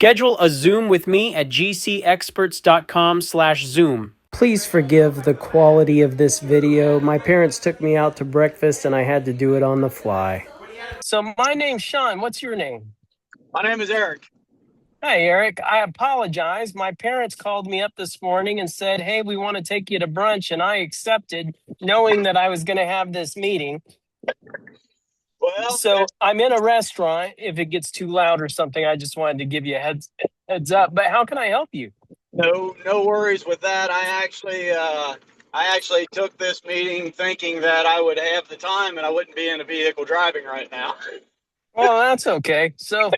Schedule a Zoom with me at GCExperts.com/Zoom. Please forgive the quality of this video. My parents took me out to breakfast and I had to do it on the fly. So my name's Sean. What's your name? My name is Eric. Hi, Eric. I apologize. My parents called me up this morning and said, hey, we want to take you to brunch. And I accepted, knowing that I was going to have this meeting. Well, So I'm in a restaurant. If it gets too loud or something, I just wanted to give you a heads up. But how can I help you? no worries with that. I actually took this meeting thinking that I would have the time and I wouldn't be in a vehicle driving right now. Well, that's okay. So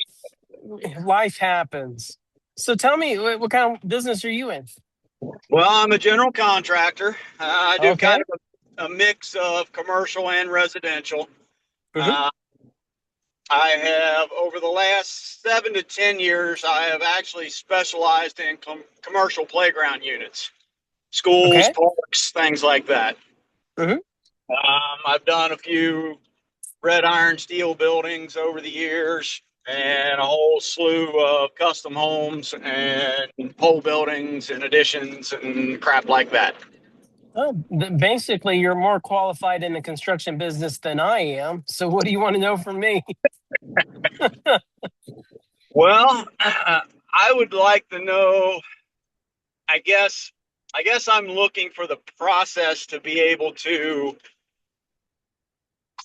life happens. So tell me, what kind of business are you in? Well, I'm a general contractor. I do Okay. kind of a mix of commercial and residential. Mhm. I have, over the last 7 to 10 years, I have actually specialized in commercial playground units, schools, Okay. parks, things like that. Mhm. I've done a few red iron steel buildings over the years and a whole slew of custom homes and pole buildings and additions and crap like that. Well, basically, you're more qualified in the construction business than I am. So what do you want to know from me? Well, I would like to know, I guess I'm looking for the process to be able to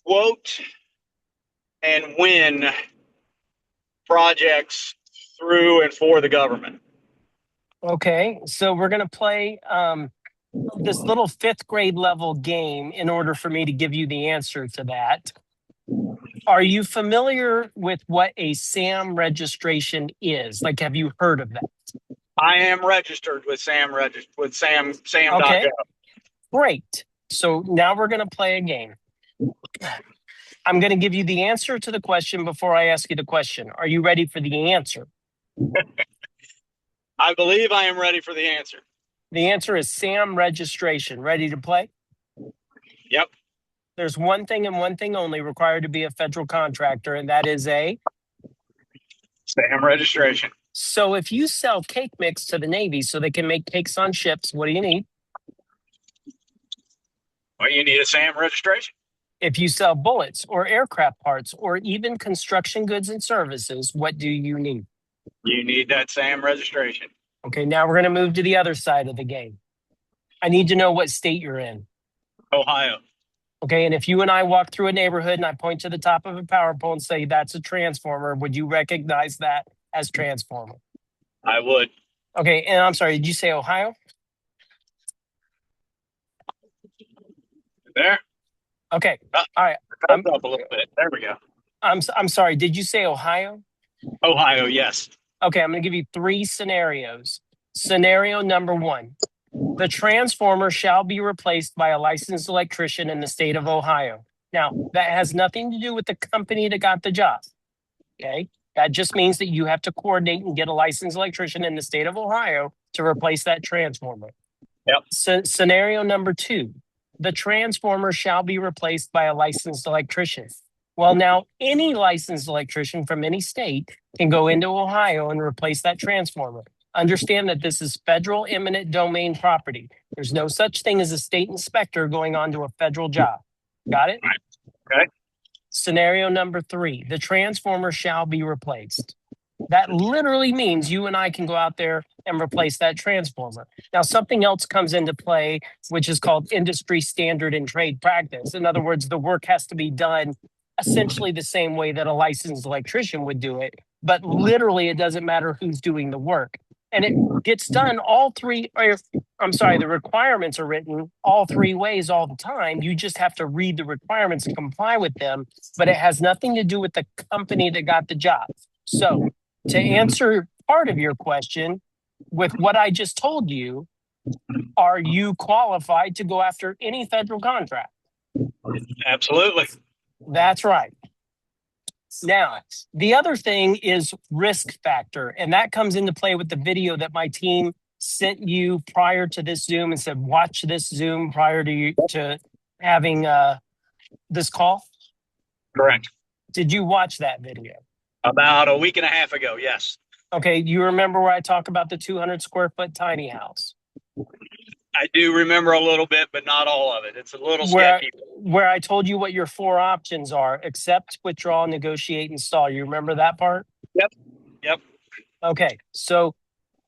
quote and win projects through and for the government. Okay. So we're going to play this little fifth grade level game in order for me to give you the answer to that. Are you familiar with what a SAM registration is? Like, have you heard of that? I am registered with sam.gov. Okay, great. So now we're going to play a game. I'm going to give you the answer to the question before I ask you the question. Are you ready for the answer? I believe I am ready for the answer. The answer is SAM registration. Ready to play? Yep. There's one thing and one thing only required to be a federal contractor, and that is a SAM registration. So if you sell cake mix to the Navy so they can make cakes on ships, what do you need? Well, you need a SAM registration. If you sell bullets or aircraft parts or even construction goods and services, what do you need? You need that SAM registration. Okay, now we're going to move to the other side of the game. I need to know what state you're in. Ohio. Okay, and if you and I walk through a neighborhood and I point to the top of a power pole and say that's a transformer, would you recognize that as transformer? I would. Okay, and I'm sorry, did you say Ohio? There. Okay, all right. Up a little bit. There we go. I'm sorry, did you say Ohio? Ohio, yes. Okay, I'm going to give you 3 scenarios. Scenario number 1. The transformer shall be replaced by a licensed electrician in the state of Ohio. Now, that has nothing to do with the company that got the job. Okay, that just means that you have to coordinate and get a licensed electrician in the state of Ohio to replace that transformer. Yep. Scenario number 2, the transformer shall be replaced by a licensed electrician. Well, now any licensed electrician from any state can go into Ohio and replace that transformer. Understand that this is federal eminent domain property. There's no such thing as a state inspector going on to a federal job. Got it? Okay. Scenario number 3, the transformer shall be replaced. That literally means you and I can go out there and replace that transformer. Now, something else comes into play, which is called industry standard and trade practice. In other words, the work has to be done essentially the same way that a licensed electrician would do it. But literally, it doesn't matter who's doing the work. And it gets done the requirements are written all 3 ways all the time. You just have to read the requirements and comply with them. But it has nothing to do with the company that got the job. So to answer part of your question, with what I just told you, are you qualified to go after any federal contract? Absolutely. That's right. Now, the other thing is risk factor, and that comes into play with the video that my team sent you prior to this Zoom and said, watch this Zoom prior to having this call. Correct. Did you watch that video? About a week and a half ago, yes. Okay, you remember where I talk about the 200 square foot tiny house? I do remember a little bit, but not all of it. It's a little Where sketchy. where I told you what your four options are: accept, withdraw, negotiate, install. You remember that part? Yep. Yep. Okay, so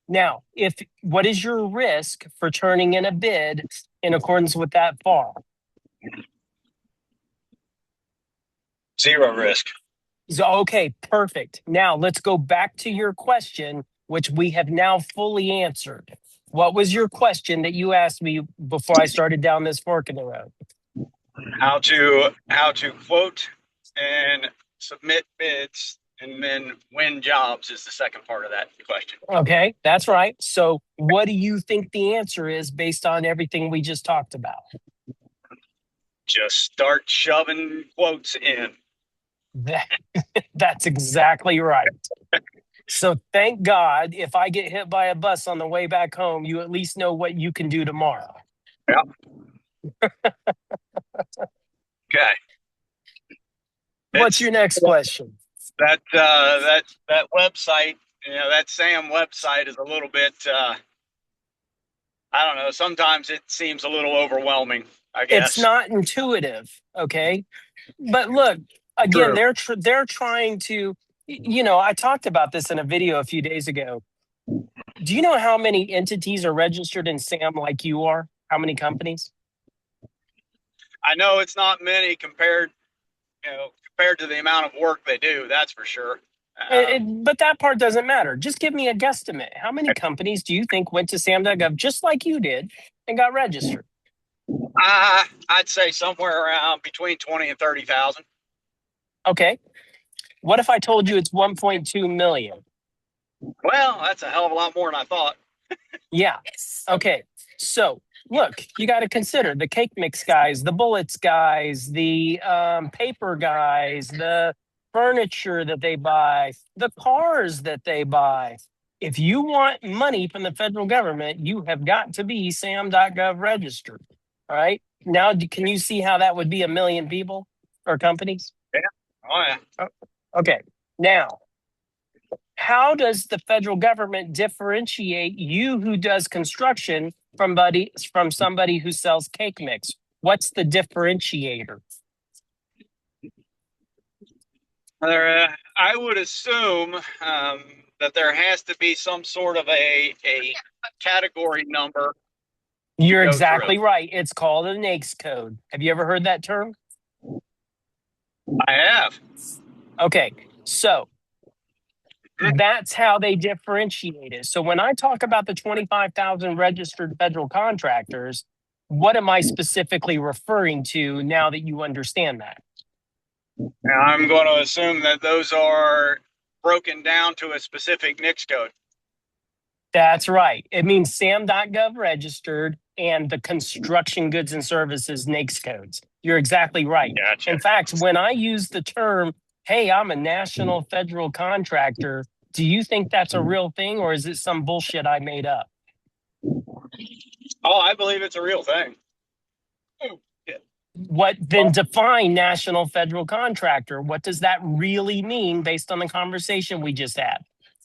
now, if what is your risk for turning in a bid in accordance with that FAR? Zero risk. So, okay, perfect. Now let's go back to your question, which we have now fully answered. What was your question that you asked me before I started down this fork in the road? How to quote and submit bids and then win jobs is the second part of that question. Okay, that's right. So, what do you think the answer is based on everything we just talked about? Just start shoving quotes in. That, that's exactly right. So, thank God if I get hit by a bus on the way back home, you at least know what you can do tomorrow. Yeah. Okay. What's It's your next question? that website, that Sam website is a little bit I don't know, sometimes it seems a little overwhelming, I It's guess. not intuitive, okay? But look, again, True. they're trying to, I talked about this in a video a few days ago. Do you know how many entities are registered in SAM like you are? How many companies? I know it's not many compared to the amount of work they do, that's for sure. But that part doesn't matter. Just give me a guesstimate. How many companies do you think went to sam.gov just like you did and got registered? I'd say somewhere around between 20 and 30,000. Okay. What if I told you it's 1.2 million? Well, that's a hell of a lot more than I thought. Yeah. Okay. So look, you got to consider the cake mix guys, the bullets guys, the paper guys, the furniture that they buy, the cars that they buy. If you want money from the federal government, you have got to be sam.gov registered. All right. Now, can you see how that would be a million people or companies? Yeah. Oh, yeah. Okay. Now, how does the federal government differentiate you who does construction from somebody who sells cake mix? What's the differentiator? I would assume that there has to be some sort of a category number to You're go through. exactly right. It's called a NAICS code. Have you ever heard that term? I have. Okay, so that's how they differentiate it. So when I talk about the 25,000 registered federal contractors, what am I specifically referring to now that you understand that? Now, I'm going to assume that those are broken down to a specific NICS code. That's right. It means sam.gov registered and the construction goods and services NAICS codes. You're exactly right. Gotcha. In fact, when I use the term, hey, I'm a national federal contractor, do you think that's a real thing or is it some bullshit I made up? Oh, I believe it's a real thing. What then define national federal contractor? What does that really mean based on the conversation we just had?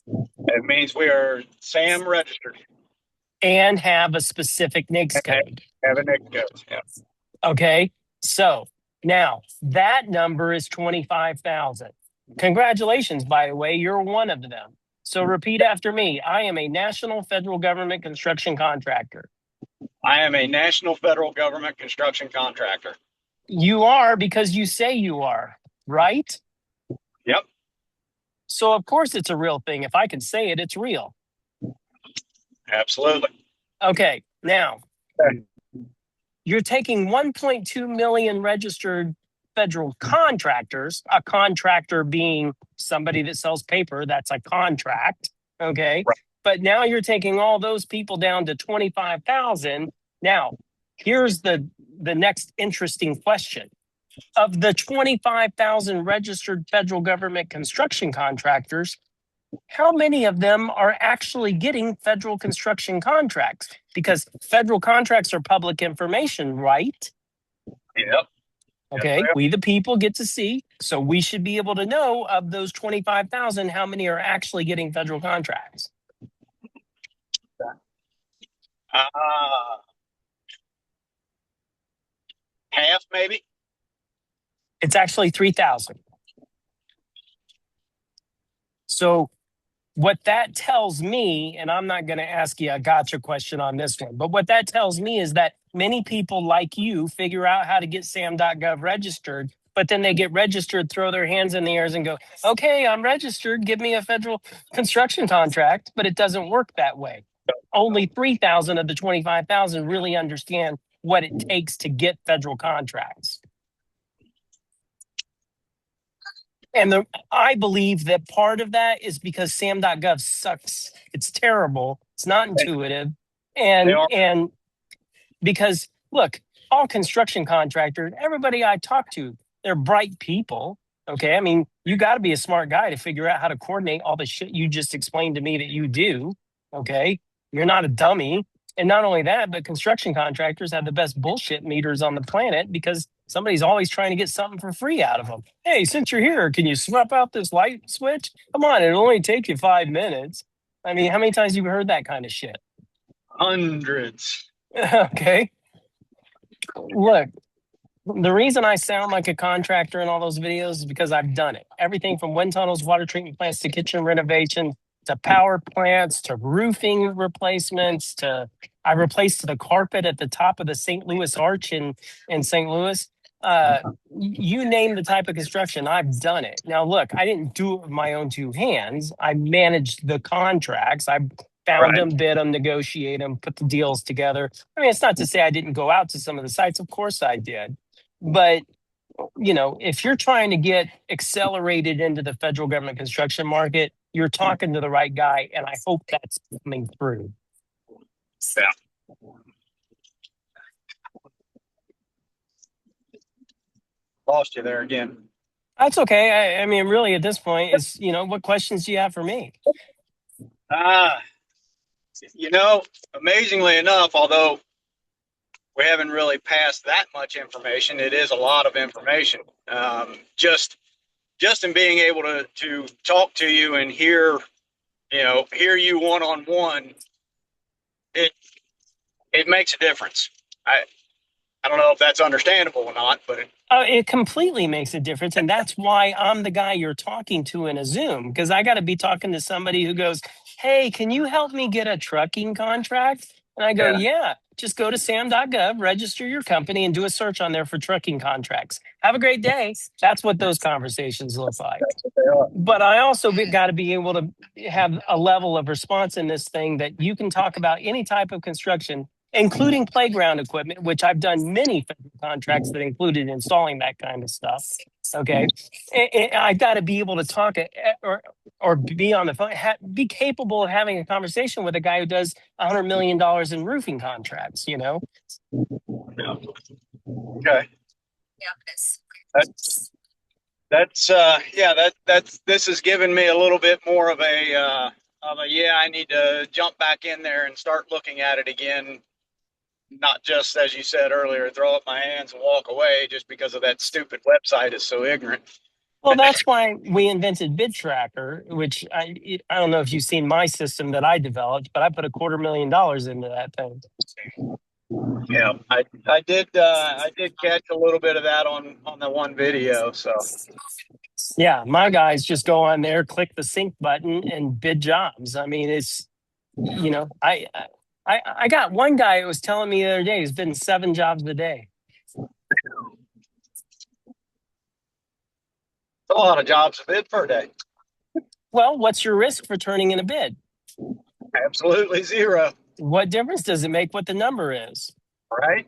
It means we are SAM registered. And have a specific NAICS code. Have a NICS code. Yeah. Okay. So now that number is 25,000. Congratulations, by the way, you're one of them. So repeat after me. I am a national federal government construction contractor. I am a national federal government construction contractor. You are because you say you are, right? Yep. So of course it's a real thing. If I can say it, it's real. Absolutely. Okay. Now, Okay. you're taking 1.2 million registered federal contractors, a contractor being somebody that sells paper, that's a contract. Okay. Right. But now you're taking all those people down to 25,000. Now, here's the next interesting question. Of the 25,000 registered federal government construction contractors, how many of them are actually getting federal construction contracts? Because federal contracts are public information, right? Yep. Okay. We, the people, get to see. So we should be able to know of those 25,000, how many are actually getting federal contracts. Half maybe. It's actually 3,000. So what that tells me, and I'm not going to ask you a gotcha question on this one, but what that tells me is that many people like you figure out how to get sam.gov registered, but then they get registered, throw their hands in the air and go, okay, I'm registered, give me a federal construction contract, but it doesn't work that way. Only 3,000 of the 25,000 really understand what it takes to get federal contracts. And I believe that part of that is because sam.gov sucks. It's terrible. It's not intuitive. And because look, all construction contractors, everybody I talk to, they're bright people. Okay. I mean, you got to be a smart guy to figure out how to coordinate all the shit you just explained to me that you do. Okay. You're not a dummy. And not only that, but construction contractors have the best bullshit meters on the planet because somebody's always trying to get something for free out of them. Hey, since you're here, can you swap out this light switch? Come on, it'll only take you 5 minutes. I mean, how many times have you heard that kind of shit? Hundreds. Okay. Look, the reason I sound like a contractor in all those videos is because I've done it. Everything from wind tunnels, water treatment plants to kitchen renovation to power plants to roofing replacements to I replaced the carpet at the top of the St. Louis Arch in St. Louis. You name the type of construction, I've done it. Now, look, I didn't do it with my own two hands. I managed the contracts. I found them, bid them, negotiate them, put the deals together. I mean, it's not to say I didn't go out to some of the sites. Of course I did. But if you're trying to get accelerated into the federal government construction market, you're talking to the right guy, and I hope that's coming through. Yeah. Lost you there again. That's okay. I mean, really, at this point, is what questions do you have for me? Amazingly enough, although we haven't really passed that much information, it is a lot of information. Just in being able to talk to you and hear you one-on-one, it makes a difference. I don't know if that's understandable or not, but it completely makes a difference. And that's why I'm the guy you're talking to in a Zoom, because I got to be talking to somebody who goes, hey, can you help me get a trucking contract? And I go, yeah, just go to sam.gov, register your company, and do a search on there for trucking contracts. Have a great day. That's what those conversations look like. But I also got to be able to have a level of response in this thing that you can talk about any type of construction, including playground equipment, which I've done many federal contracts that included installing that kind of stuff. Okay. I've got to be able to talk or be on the phone, be capable of having a conversation with a guy who does $100 million in roofing contracts, Okay. This has given me a little bit more of a I need to jump back in there and start looking at it again. Not just, as you said earlier, throw up my hands and walk away just because of that stupid website is so ignorant. Well, that's why we invented Bid Tracker, which I don't know if you've seen my system that I developed, but I put $250,000 into that thing. Yeah, I did catch a little bit of that on the one video. So yeah, my guys just go on there, click the sync button, and bid jobs. I mean, it's I got one guy who was telling me the other day he's bidding 7 jobs a day. A lot of jobs to bid per day. Well, what's your risk for turning in a bid? Absolutely zero. What difference does it make what the number is? Right.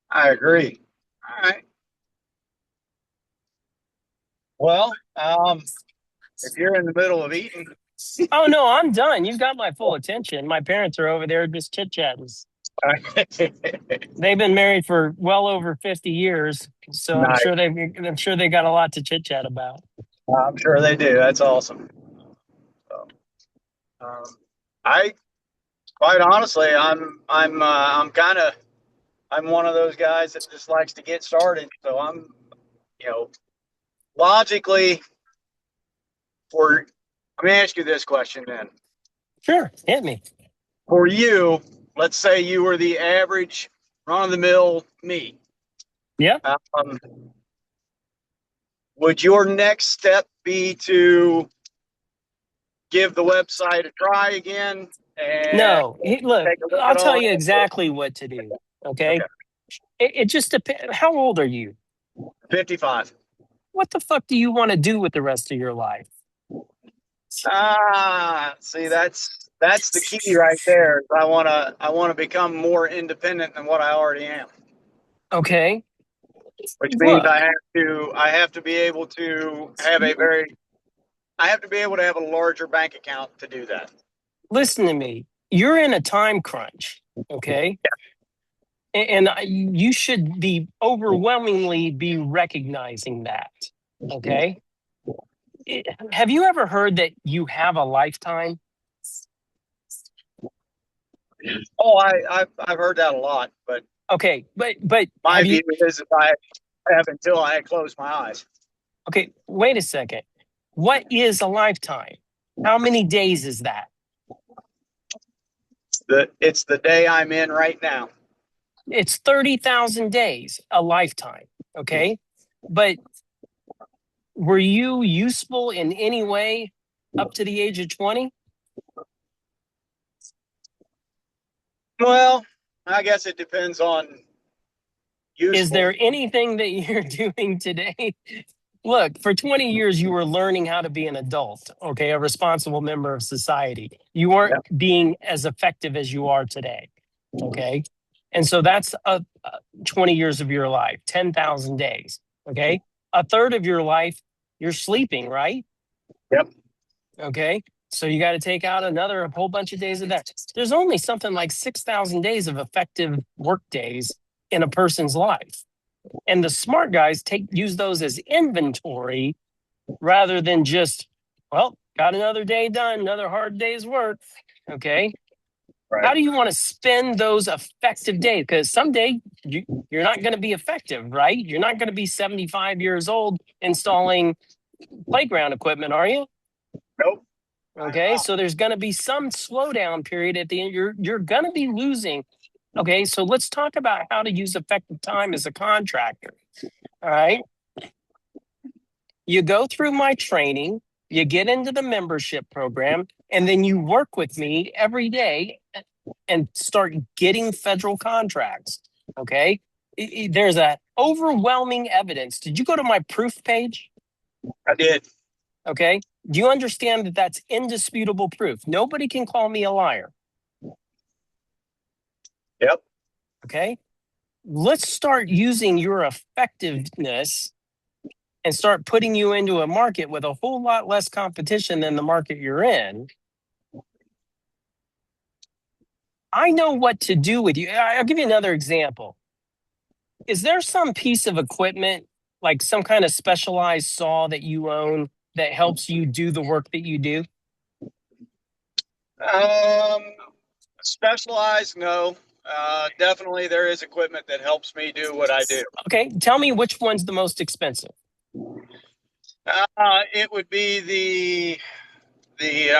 I agree. All right. Well, if you're in the middle of eating. Oh, no, I'm done. You've got my full attention. My parents are over there just chit-chatting. They've been married for well over 50 years, so nice. I'm sure they got a lot to chit-chat about. I'm sure they do. That's awesome. So, I quite honestly, I'm kind of I'm one of those guys that just likes to get started. So I'm, you know, logically, for let me ask you this question then. Sure, hit me. For you, let's say you were the average run of the mill me. Yeah. Um, would your next step be to give the website a try again and No, look, take a look I'll at tell all you that? exactly what to do. Okay. Okay, It just depends. How old are you? 55. What the fuck do you want to do with the rest of your life? See, that's the key right there. I wanna become more independent than what I already am, Okay. which means Look, I have to be able to have a you, very I have to be able to have a larger bank account to do that. listen to me. You're in a time crunch. Okay. And you should be overwhelmingly be recognizing that. Okay. Have you ever heard that you have a lifetime? Oh, I've heard that a lot, but Okay. But my have view you, is that I have until I close my eyes. okay, wait a second. What is a lifetime? How many days is that? It's the day I'm in right now. It's 30,000 days, a lifetime. Okay. But were you useful in any way up to the age of 20? Well, I guess it depends on Is useful. there anything that you're doing today? Look, for 20 years, you were learning how to be an adult, okay, a responsible member of society. You Yeah, weren't being as effective as you are today, okay? And so that's 20 years of your life, 10,000 days, okay? A third of your life, you're sleeping, right? yep, Okay. So you got to take out another a whole bunch of days of that. There's only something like 6,000 days of effective work days in a person's life. And the smart guys use those as inventory rather than just, well, got another day done, another hard day's work. Okay. right. How do you want to spend those effective days? Because someday you're not going to be effective, right? You're not going to be 75 years old installing playground equipment, are you? Nope, I'm Okay, not. so there's going to be some slowdown period at the end. You're going to be losing. Okay, so let's talk about how to use effective time as a contractor. All right, you go through my training, you get into the membership program, and then you work with me every day and start getting federal contracts. Okay, there's a overwhelming evidence. Did you go to my proof page? I did. Okay, do you understand that that's indisputable proof? Nobody can call me a liar. Yep. Okay. Let's start using your effectiveness and start putting you into a market with a whole lot less competition than the market you're in. I know what to do with you. I'll give you another example. Is there some piece of equipment, like some kind of specialized saw that you own that helps you do the work that you do? Um, Specialized, no. Definitely, there is equipment that helps me do what I do. Okay. Tell me which one's the most expensive. It would be the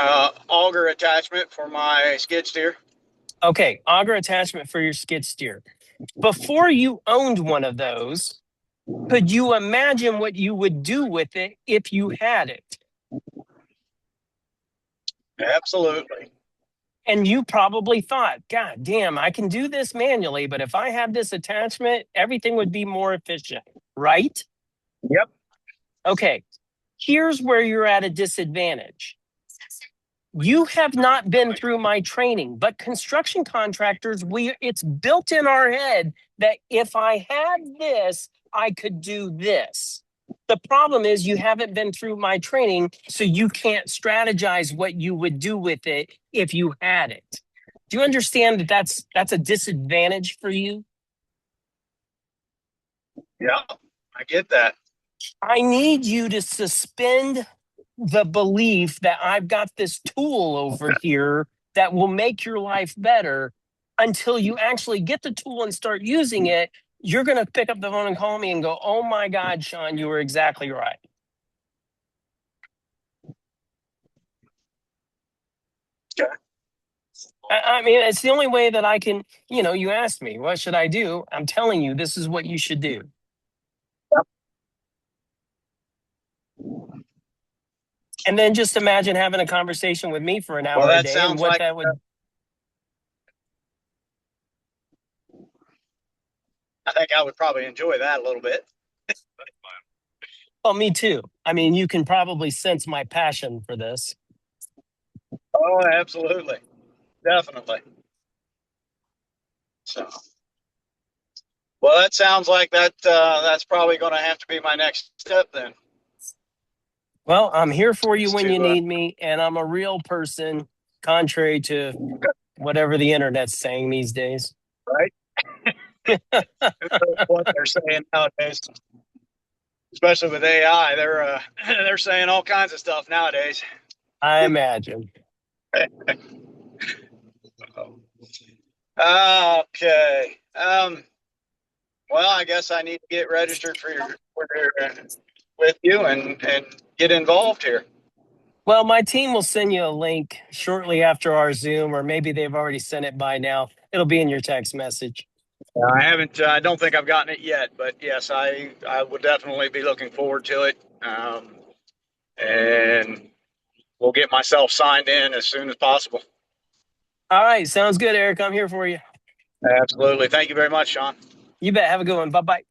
auger attachment for my skid steer. Okay. Auger attachment for your skid steer. Before you owned one of those, could you imagine what you would do with it if you had it? Absolutely. And you probably thought, God damn, I can do this manually, but if I had this attachment, everything would be more efficient, right? Yep. Okay, here's where you're at a disadvantage. You have not been through my training, but construction contractors, it's built in our head that if I had this, I could do this. The problem is you haven't been through my training, so you can't strategize what you would do with it if you had it. Do you understand that that's a disadvantage for you? Yeah, I get that. I need you to suspend the belief that I've got this tool over here that will make your life better until you actually get the tool and start using it, you're going to pick up the phone and call me and go, oh my God, Sean, you were exactly right. Okay. I mean, it's the only way that I can, you asked me, what should I do? I'm telling you, this is what you should do. And then just imagine having a conversation with me for an Well, hour a that day and sounds what like that would. I think I would probably enjoy that a little bit. Oh, me too. I mean, you can probably sense my passion for this. Oh, absolutely. Definitely. So, well, that sounds like that's probably going to have to be my next step then. Well, I'm here for you Is when you to need me, and I'm a real person, contrary to whatever the internet's saying these days. right. Who knows what they're saying nowadays, especially with AI. They're they're saying all kinds of stuff nowadays. I imagine. Okay. Well, I guess I need to get registered with you and get involved here. Well, my team will send you a link shortly after our Zoom, or maybe they've already sent it by now. It'll be in your text message. I haven't. I don't think I've gotten it yet, but yes, I would definitely be looking forward to it. And we'll get myself signed in as soon as possible. All right. Sounds good, Eric. I'm here for you. Absolutely. Thank you very much, Sean. You bet. Have a good one. Bye bye.